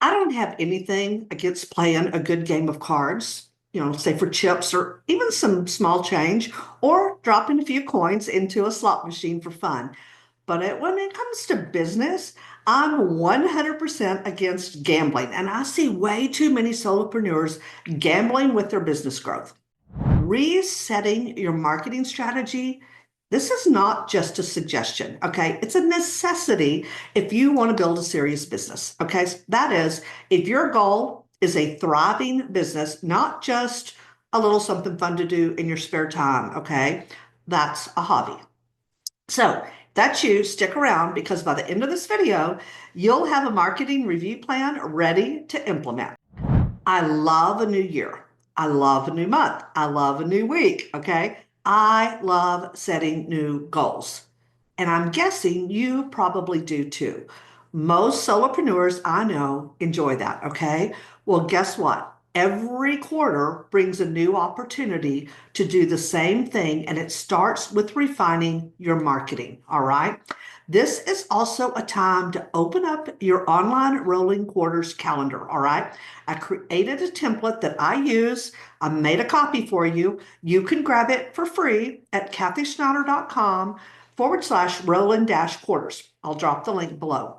I don't have anything against playing a good game of cards, say for chips or even some small change, or dropping a few coins into a slot machine for fun. But when it comes to business, I'm 100% against gambling. And I see way too many solopreneurs gambling with their business growth. Resetting your marketing strategy, this is not just a suggestion, okay? It's a necessity if you want to build a serious business, okay? That is, if your goal is a thriving business, not just a little something fun to do in your spare time, okay? That's a hobby. So that's you. Stick around because by the end of this video, you'll have a marketing review plan ready to implement. I love a new year. I love a new month. I love a new week. Okay. I love setting new goals. And I'm guessing you probably do too. Most solopreneurs I know enjoy that. Okay. Well, guess what? Every quarter brings a new opportunity to do the same thing, and it starts with refining your marketing. All right. This is also a time to open up your online rolling quarters calendar. All right. I created a template that I use. I made a copy for you. You can grab it for free at kathyschneider.com/rolling quarters. I'll drop the link below.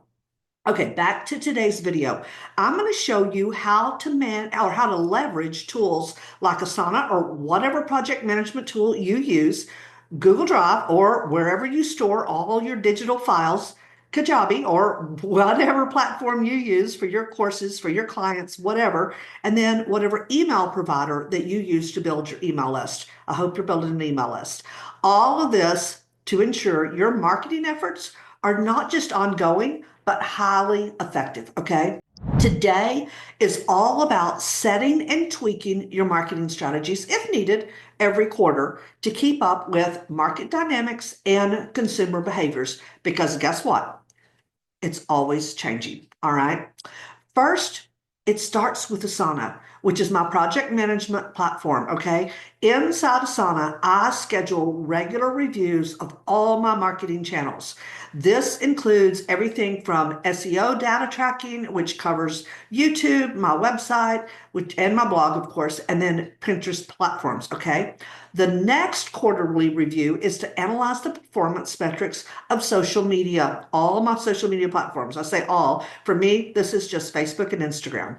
Okay, back to today's video. I'm going to show you how to leverage tools like Asana or whatever project management tool you use, Google Drive, or wherever you store all your digital files, Kajabi, or whatever platform you use for your courses, for your clients, whatever, and then whatever email provider that you use to build your email list. I hope you're building an email list. All of this to ensure your marketing efforts are not just ongoing, but highly effective, okay? Today is all about setting and tweaking your marketing strategies, if needed, every quarter to keep up with market dynamics and consumer behaviors. Because guess what? It's always changing, all right? First, it starts with Asana, which is my project management platform, okay? Inside Asana, I schedule regular reviews of all my marketing channels. This includes everything from SEO data tracking, which covers YouTube, my website, and my blog, of course, and then Pinterest platforms, okay? The next quarterly review is to analyze the performance metrics of social media, all my social media platforms. I say all. For me, this is just Facebook and Instagram.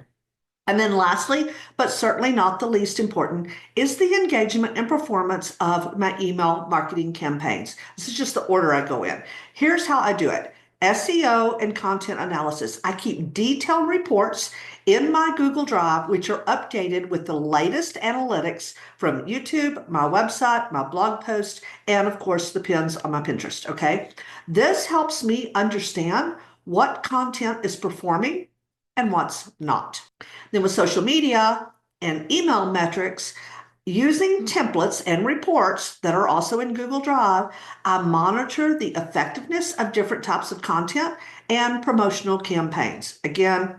And then lastly, but certainly not the least important, is the engagement and performance of my email marketing campaigns. This is just the order I go in. Here's how I do it. SEO and content analysis. I keep detailed reports in my Google Drive, which are updated with the latest analytics from YouTube, my website, my blog post, and of course the pins on my Pinterest, okay? This helps me understand what content is performing and what's not. Then with social media and email metrics, using templates and reports that are also in Google Drive, I monitor the effectiveness of different types of content and promotional campaigns. Again,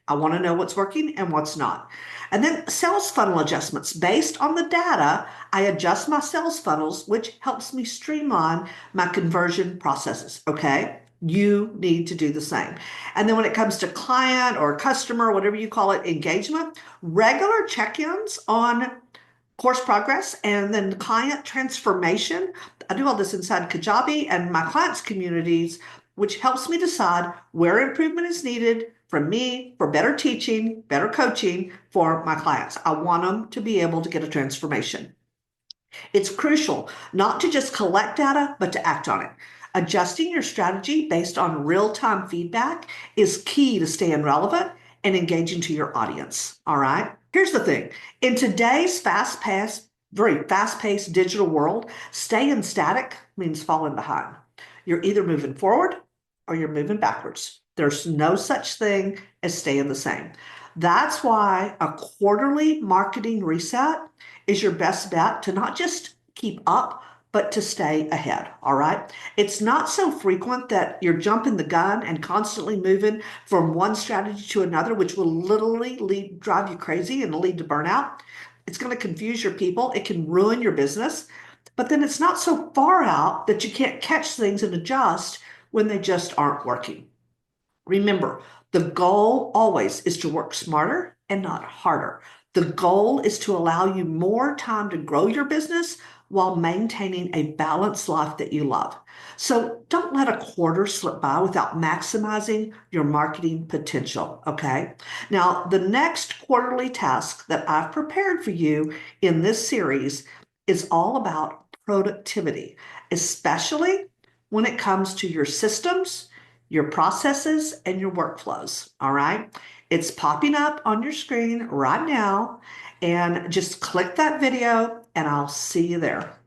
I want to know what's working and what's not. And then sales funnel adjustments. Based on the data, I adjust my sales funnels, which helps me streamline my conversion processes, okay? You need to do the same. And then when it comes to client or customer, whatever you call it, engagement, regular check-ins on course progress and then client transformation. I do all this inside Kajabi and my clients' communities, which helps me decide where improvement is needed from me for better teaching, better coaching for my clients. I want them to be able to get a transformation. It's crucial not to just collect data, but to act on it. Adjusting your strategy based on real-time feedback is key to staying relevant and engaging to your audience, all right? Here's the thing. In today's very fast-paced digital world, staying static means falling behind. You're either moving forward or you're moving backwards. There's no such thing as staying the same. That's why a quarterly marketing reset is your best bet to not just keep up, but to stay ahead, all right? It's not so frequent that you're jumping the gun and constantly moving from one strategy to another, which will literally drive you crazy and lead to burnout. It's going to confuse your people. It can ruin your business, but then it's not so far out that you can't catch things and adjust when they just aren't working. Remember, The goal always is to work smarter and not harder. The goal is to allow you more time to grow your business while maintaining a balanced life that you love. So don't let a quarter slip by without maximizing your marketing potential, okay? Now, the next quarterly task that I've prepared for you in this series is all about productivity, especially when it comes to your systems, your processes, and your workflows. All right. It's popping up on your screen right now. And just click that video, and I'll see you there.